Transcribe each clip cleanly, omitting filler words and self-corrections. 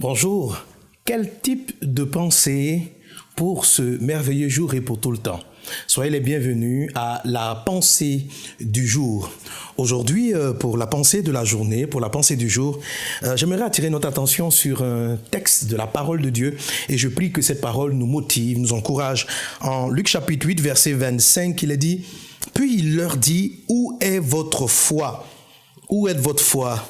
Bonjour, quel type de pensée pour ce merveilleux jour et pour tout le temps? Soyez les bienvenus à la pensée du jour. Aujourd'hui, pour la pensée de la journée, pour la pensée du jour, j'aimerais attirer notre attention sur un texte de la parole de Dieu et je prie que cette parole nous motive, nous encourage. En Luc chapitre 8, verset 25, il est dit « Puis il leur dit, où est votre foi? Où est votre foi ?»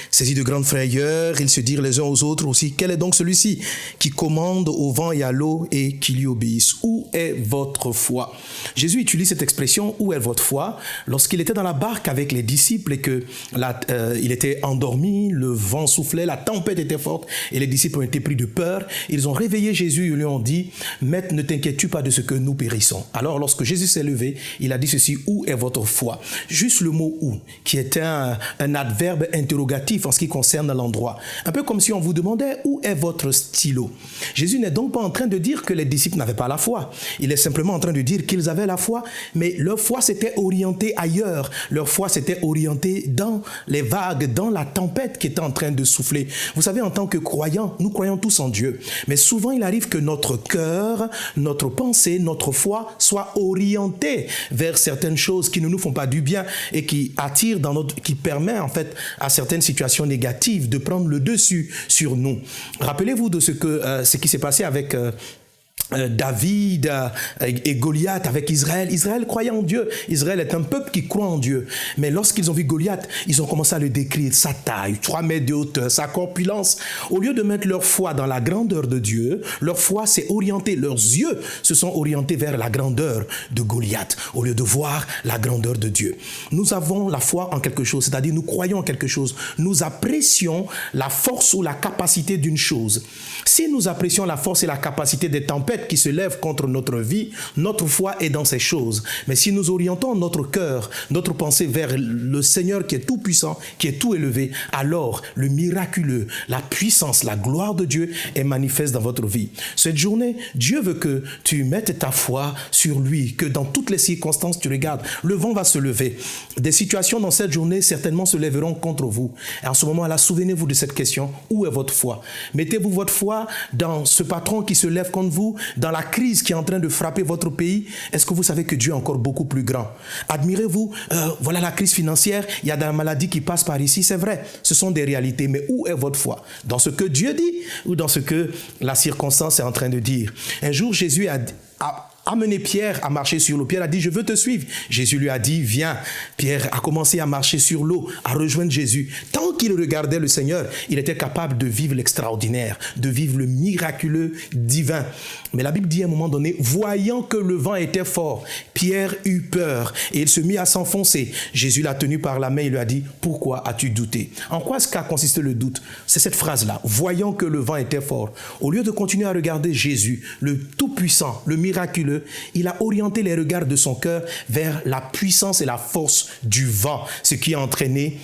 Saisis de grande frayeur, ils se dirent les uns aux autres aussi, quel est donc celui-ci qui commande au vent et à l'eau et qui lui obéisse? Où est votre foi? Jésus utilise cette expression, où est votre foi, lorsqu'il était dans la barque avec les disciples et qu'il était endormi, le vent soufflait, la tempête était forte et les disciples ont été pris de peur. Ils ont réveillé Jésus et lui ont dit, Maître, ne t'inquiètes-tu pas de ce que nous périssons? Alors lorsque Jésus s'est levé, il a dit ceci, où est votre foi? Juste le mot où, qui était un adverbe interrogatif en ce qui concerne l'endroit. Un peu comme si on vous demandait où est votre stylo. Jésus n'est donc pas en train de dire que les disciples n'avaient pas la foi. Il est simplement en train de dire qu'ils avaient la foi, mais leur foi s'était orientée ailleurs. Leur foi s'était orientée dans les vagues, dans la tempête qui était en train de souffler. Vous savez, en tant que croyants, nous croyons tous en Dieu. Mais souvent, il arrive que notre cœur, notre pensée, notre foi soit orientée vers certaines choses qui ne nous font pas du bien et qui attirent qui permet en fait à certaines situations négatives de prendre le dessus sur nous. Rappelez-vous de ce qui s'est passé avec David et Goliath avec Israël. Israël croyait en Dieu. Israël est un peuple qui croit en Dieu. Mais lorsqu'ils ont vu Goliath, ils ont commencé à le décrire, sa taille, 3 mètres de hauteur, sa corpulence. Au lieu de mettre leur foi dans la grandeur de Dieu, leur foi s'est orientée, leurs yeux se sont orientés vers la grandeur de Goliath, au lieu de voir la grandeur de Dieu. Nous avons la foi en quelque chose, c'est-à-dire nous croyons en quelque chose. Nous apprécions la force ou la capacité d'une chose. Si nous apprécions la force et la capacité des tempêtes qui se lèvent contre notre vie, notre foi est dans ces choses. Mais si nous orientons notre cœur, notre pensée vers le Seigneur qui est tout puissant, qui est tout élevé, alors le miraculeux, la puissance, la gloire de Dieu est manifeste dans votre vie. Cette journée, Dieu veut que tu mettes ta foi sur lui, que dans toutes les circonstances tu regardes, le vent va se lever. Des situations dans cette journée certainement se lèveront contre vous. Et en ce moment-là, souvenez-vous de cette question, où est votre foi? Mettez-vous votre foi dans ce patron qui se lève contre vous, dans la crise qui est en train de frapper votre pays. Est-ce que vous savez que Dieu est encore beaucoup plus grand? Admirez-vous, voilà la crise financière, il y a des maladies qui passent par ici, c'est vrai, ce sont des réalités, mais où est votre foi? Dans ce que Dieu dit ou dans ce que la circonstance est en train de dire? Un jour, Jésus a amené Pierre à marcher sur l'eau. Pierre a dit, je veux te suivre. Jésus lui a dit, viens. Pierre a commencé à marcher sur l'eau, à rejoindre Jésus. Tant qu'il regardait le Seigneur, il était capable de vivre l'extraordinaire, de vivre le miraculeux divin. Mais la Bible dit à un moment donné, voyant que le vent était fort, Pierre eut peur et il se mit à s'enfoncer. Jésus l'a tenu par la main et lui a dit, pourquoi as-tu douté? En quoi est-ce qu'a consisté le doute? C'est cette phrase-là, voyant que le vent était fort. Au lieu de continuer à regarder Jésus, le tout-puissant, le miraculeux, il a orienté les regards de son cœur vers la puissance et la force du vent, ce qui a entraîné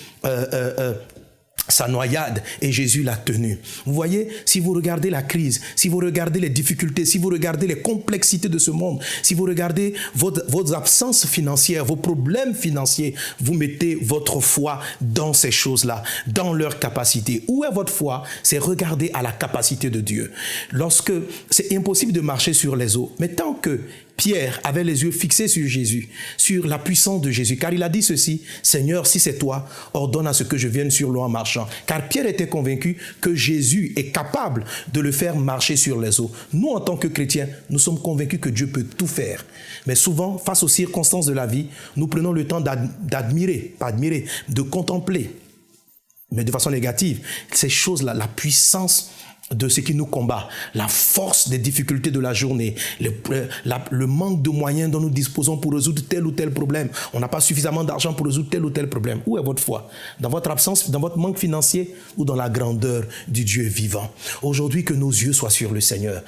sa noyade, et Jésus l'a tenu. Vous voyez, si vous regardez la crise, si vous regardez les difficultés, si vous regardez les complexités de ce monde, si vous regardez vos absences financières, vos problèmes financiers, vous mettez votre foi dans ces choses-là, dans leur capacité. Où est votre foi? C'est regarder à la capacité de Dieu. Lorsque c'est impossible de marcher sur les eaux, mais tant que Pierre avait les yeux fixés sur Jésus, sur la puissance de Jésus, car il a dit ceci, Seigneur, si c'est toi, ordonne à ce que je vienne sur l'eau en marchant. Car Pierre était convaincu que Jésus est capable de le faire marcher sur les eaux. Nous, en tant que chrétiens, nous sommes convaincus que Dieu peut tout faire. Mais souvent, face aux circonstances de la vie, nous prenons le temps de contempler, mais de façon négative, ces choses-là, la puissance de ce qui nous combat, la force des difficultés de la journée, le manque de moyens dont nous disposons pour résoudre tel ou tel problème. On n'a pas suffisamment d'argent pour résoudre tel ou tel problème. Où est votre foi? Dans votre absence, dans votre manque financier ou dans la grandeur du Dieu vivant? Aujourd'hui, que nos yeux soient sur le Seigneur.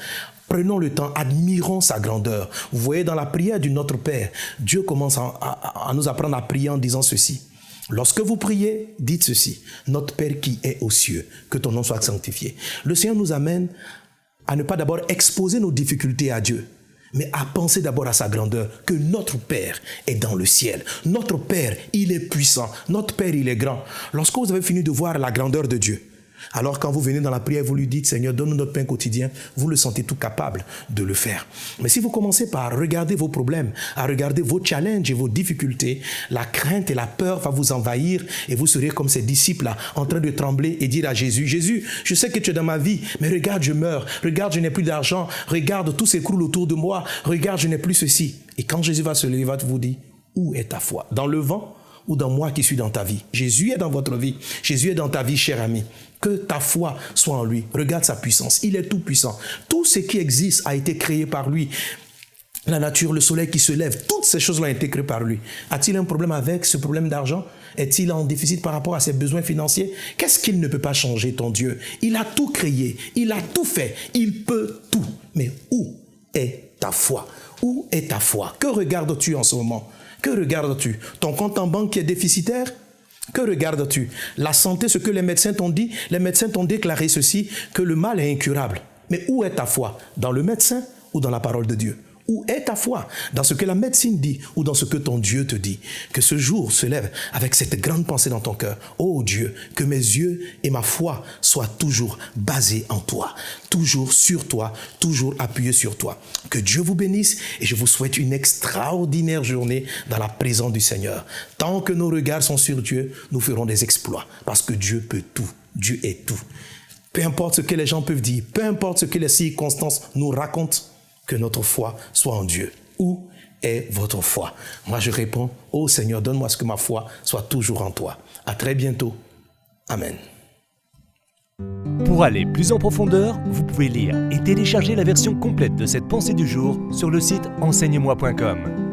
Prenons le temps, admirons sa grandeur. Vous voyez, dans la prière du Notre Père, Dieu commence à nous apprendre à prier en disant ceci. Lorsque vous priez, dites ceci, notre Père qui est aux cieux, que ton nom soit sanctifié. Le Seigneur nous amène à ne pas d'abord exposer nos difficultés à Dieu, mais à penser d'abord à sa grandeur, que notre Père est dans le ciel. Notre Père, il est puissant. Notre Père, il est grand. Lorsque vous avez fini de voir la grandeur de Dieu, Alors quand vous venez dans la prière, vous lui dites, Seigneur, donne-nous notre pain quotidien, vous le sentez tout capable de le faire. Mais si vous commencez par regarder vos problèmes, à regarder vos challenges et vos difficultés, la crainte et la peur va vous envahir et vous serez comme ces disciples-là, en train de trembler et dire à Jésus, Jésus, je sais que tu es dans ma vie, mais regarde, je meurs, regarde, je n'ai plus d'argent, regarde, tout s'écroule autour de moi, regarde, je n'ai plus ceci. Et quand Jésus va se lever, il va vous dire, où est ta foi? Dans le vent ou dans moi qui suis dans ta vie? Jésus est dans votre vie. Jésus est dans ta vie, cher ami. Que ta foi soit en lui. Regarde sa puissance. Il est tout puissant. Tout ce qui existe a été créé par lui. La nature, le soleil qui se lève, toutes ces choses-là ont été créées par lui. A-t-il un problème avec ce problème d'argent? Est-il en déficit par rapport à ses besoins financiers? Qu'est-ce qu'il ne peut pas changer, ton Dieu? Il a tout créé. Il a tout fait. Il peut tout. Mais où est ta foi? Où est ta foi? Que regardes-tu en ce moment? Que regardes-tu? Ton compte en banque qui est déficitaire? Que regardes-tu? La santé, ce que les médecins t'ont dit, les médecins t'ont déclaré ceci, que le mal est incurable. Mais où est ta foi? Dans le médecin ou dans la parole de Dieu? Où est ta foi? Dans ce que la médecine dit ou dans ce que ton Dieu te dit? Que ce jour se lève avec cette grande pensée dans ton cœur. Oh Dieu, que mes yeux et ma foi soient toujours basés en toi, toujours sur toi, toujours appuyés sur toi. Que Dieu vous bénisse et je vous souhaite une extraordinaire journée dans la présence du Seigneur. Tant que nos regards sont sur Dieu, nous ferons des exploits parce que Dieu peut tout. Dieu est tout. Peu importe ce que les gens peuvent dire, peu importe ce que les circonstances nous racontent, que notre foi soit en Dieu. Où est votre foi? Moi, je réponds, ô Seigneur, donne-moi ce que ma foi soit toujours en toi. À très bientôt. Amen. Pour aller plus en profondeur, vous pouvez lire et télécharger la version complète de cette pensée du jour sur le site enseigne-moi.com.